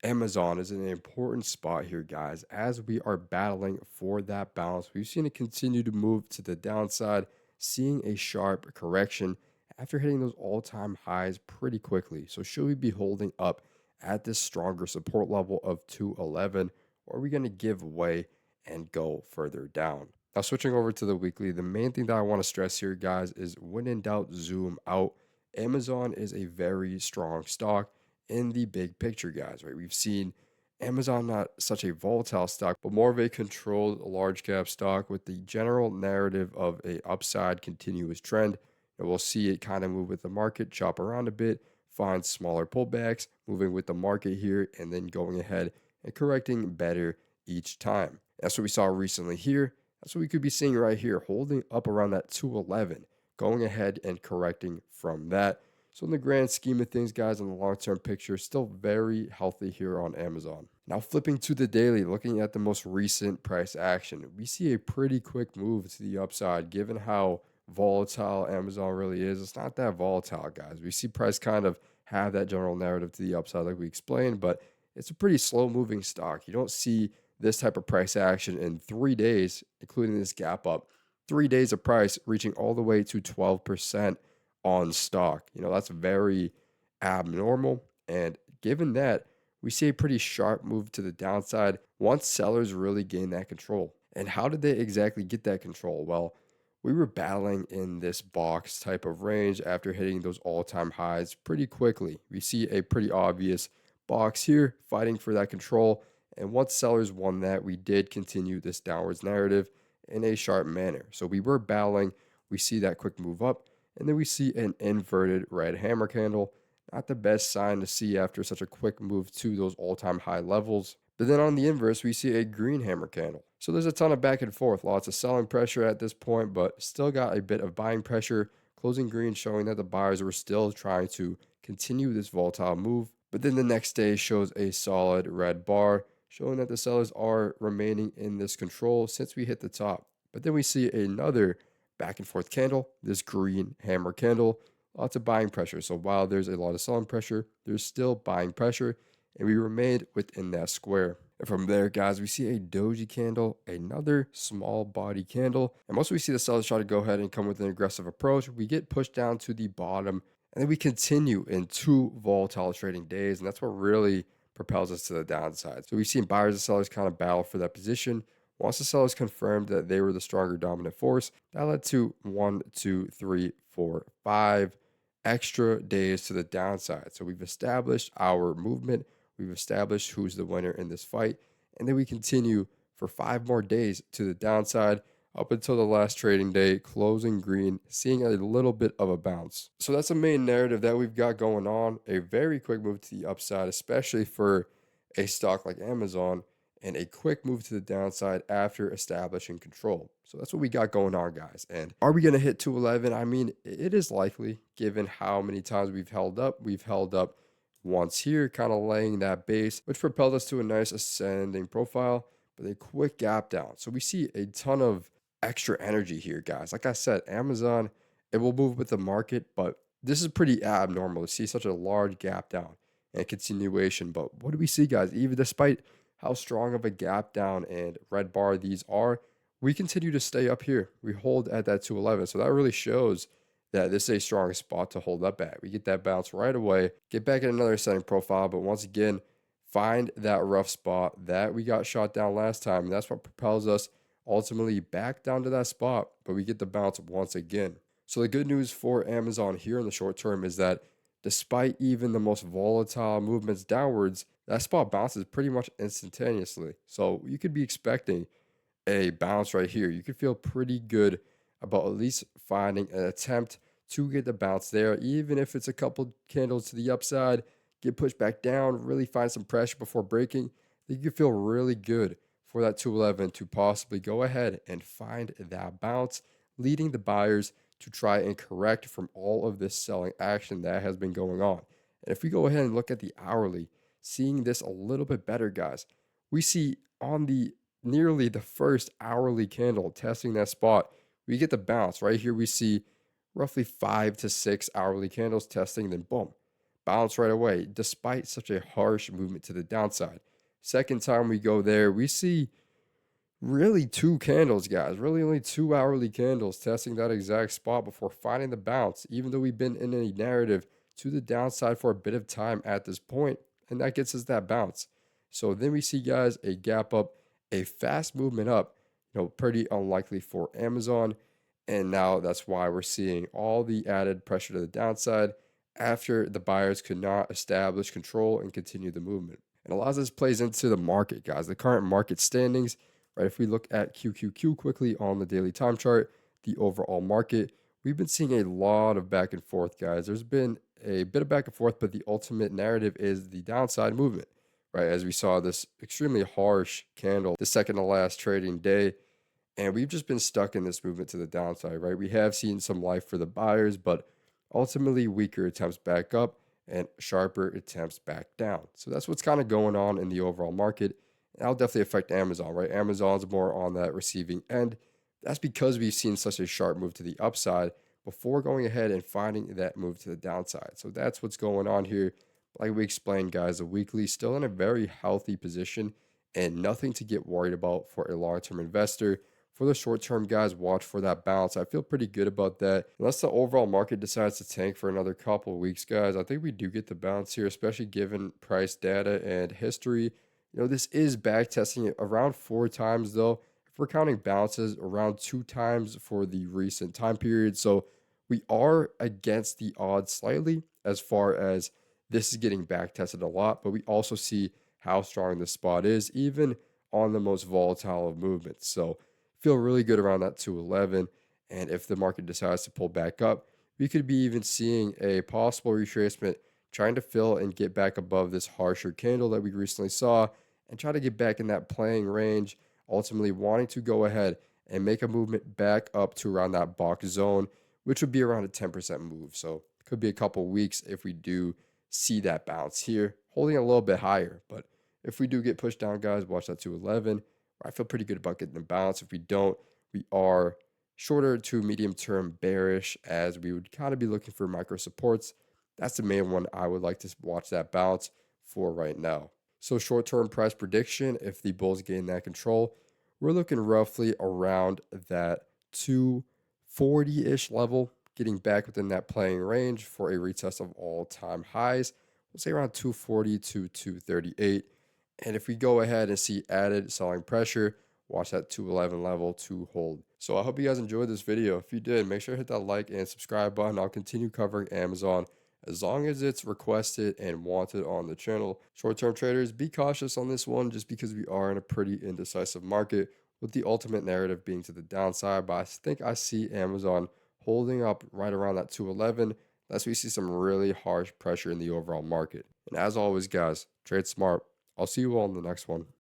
Amazon is in an important spot here, guys, as we are battling for that balance. We've seen it continue to move to the downside, seeing a sharp correction after hitting those all-time highs pretty quickly. So should we be holding up at this stronger support level of 211, or are we going to give way and go further down? Now, switching over to the weekly, the main thing that I want to stress here, guys, is when in doubt, zoom out. Amazon is a very strong stock in the big picture, guys, right? We've seen Amazon not such a volatile stock, but more of a controlled large cap stock with the general narrative of a upside continuous trend. And we'll see it kind of move with the market, chop around a bit, find smaller pullbacks, moving with the market here, and then going ahead and correcting better each time. That's what we saw recently here. That's what we could be seeing right here, holding up around that 211, going ahead and correcting from that. So in the grand scheme of things, guys, in the long-term picture, still very healthy here on Amazon. Now flipping to the daily, looking at the most recent price action, we see a pretty quick move to the upside given how volatile Amazon really is. It's not that volatile, guys. We see price kind of have that general narrative to the upside like we explained, but it's a pretty slow moving stock. You don't see this type of price action in 3 days, including this gap up. 3 days of price reaching all the way to 12% on stock. That's very abnormal. And given that, we see a pretty sharp move to the downside once sellers really gain that control. And how did they exactly get that control? Well, we were battling in this box type of range after hitting those all-time highs pretty quickly. We see a pretty obvious box here fighting for that control. And once sellers won that, we did continue this downwards narrative in a sharp manner. So we were battling. We see that quick move up. And then we see an inverted red hammer candle. Not the best sign to see after such a quick move to those all-time high levels. But then on the inverse, we see a green hammer candle. So there's a ton of back and forth, lots of selling pressure at this point, but still got a bit of buying pressure. Closing green showing that the buyers were still trying to continue this volatile move. But then the next day shows a solid red bar, showing that the sellers are remaining in this control since we hit the top. But then we see another back and forth candle, this green hammer candle, lots of buying pressure. So while there's a lot of selling pressure, there's still buying pressure, and we remained within that square. And from there, guys, we see a doji candle, another small body candle. And once we see the sellers try to go ahead and come with an aggressive approach, we get pushed down to the bottom, and then we continue in 2 volatile trading days, and that's what really propels us to the downside. So we've seen buyers and sellers kind of battle for that position. Once the sellers confirmed that they were the stronger dominant force, that led to 1, 2, 3, 4, 5 extra days to the downside. So we've established our movement. We've established who's the winner in this fight. And then we continue for 5 more days to the downside up until the last trading day, closing green, seeing a little bit of a bounce. So that's the main narrative that we've got going on. A very quick move to the upside, especially for a stock like Amazon, and a quick move to the downside after establishing control. So that's what we got going on, guys. And are we going to hit 211? I mean, it is likely given how many times we've held up. We've held up once here, kind of laying that base, which propelled us to a nice ascending profile, but a quick gap down. So we see a ton of extra energy here, guys. Like I said, Amazon, it will move with the market, but this is pretty abnormal to see such a large gap down and continuation. But what do we see, guys? Even despite how strong of a gap down and red bar these are, we continue to stay up here. We hold at that 211. So that really shows that this is a strong spot to hold up at. We get that bounce right away, get back in another setting profile, but once again, find that rough spot that we got shot down last time. And that's what propels us ultimately back down to that spot, but we get the bounce once again. So the good news for Amazon here in the short term is that despite even the most volatile movements downwards, that spot bounces pretty much instantaneously. So you could be expecting a bounce right here. You could feel pretty good about at least finding an attempt to get the bounce there, even if it's a couple candles to the upside, get pushed back down, really find some pressure before breaking. You could feel really good for that 211 to possibly go ahead and find that bounce, leading the buyers to try and correct from all of this selling action that has been going on. And if we go ahead and look at the hourly, seeing this a little bit better, guys, we see on the nearly the first hourly candle testing that spot, we get the bounce right here. We see roughly 5 to 6 hourly candles testing, then boom, bounce right away, despite such a harsh movement to the downside. Second time we go there, we see really two candles, guys. Really only 2 hourly candles testing that exact spot before finding the bounce, even though we've been in a narrative to the downside for a bit of time at this point, and that gets us that bounce. So then we see, guys, a gap up, a fast movement up, pretty unlikely for Amazon. And now that's why we're seeing all the added pressure to the downside after the buyers could not establish control and continue the movement. And a lot of this plays into the market, guys, the current market standings, right? If we look at QQQ quickly on the daily time chart, the overall market, we've been seeing a lot of back and forth, guys. There's been a bit of back and forth, but the ultimate narrative is the downside movement, right? As we saw this extremely harsh candle, the second to last trading day, and we've just been stuck in this movement to the downside, right? We have seen some life for the buyers, but ultimately weaker attempts back up and sharper attempts back down. So that's what's kind of going on in the overall market. And that'll definitely affect Amazon, right? Amazon's more on that receiving end. That's because we've seen such a sharp move to the upside before going ahead and finding that move to the downside. So that's what's going on here. Like we explained, guys, the weekly still in a very healthy position and nothing to get worried about for a long-term investor. For the short term, guys, watch for that bounce. I feel pretty good about that. Unless the overall market decides to tank for another couple of weeks, guys, I think we do get the bounce here, especially given price data and history. This is back testing it around 4 times, though. If we're counting bounces, around 2 times for the recent time period. So we are against the odds slightly as far as this is getting back tested a lot, but we also see how strong this spot is, even on the most volatile of movements. So feel really good around that 211. And if the market decides to pull back up, we could be even seeing a possible retracement trying to fill and get back above this harsher candle that we recently saw and try to get back in that playing range, ultimately wanting to go ahead and make a movement back up to around that box zone, which would be around a 10% move. So it could be a couple weeks if we do see that bounce here, holding a little bit higher. But if we do get pushed down, guys, watch that 211. I feel pretty good about getting the bounce. If we don't, we are shorter to medium term bearish, as we would kind of be looking for micro supports. That's the main one I would like to watch that bounce for right now. So short term price prediction, if the bulls gain that control, we're looking roughly around that 240-ish level, getting back within that playing range for a retest of all-time highs. We'll say around 240 to 238. And if we go ahead and see added selling pressure, watch that 211 level to hold. So I hope you guys enjoyed this video. If you did, make sure to hit that like and subscribe button. I'll continue covering Amazon as long as it's requested and wanted on the channel. Short-term traders, be cautious on this one just because we are in a pretty indecisive market, with the ultimate narrative being to the downside. But I think I see Amazon holding up right around that 211 unless we see some really harsh pressure in the overall market. And as always, guys, trade smart. I'll see you all in the next one.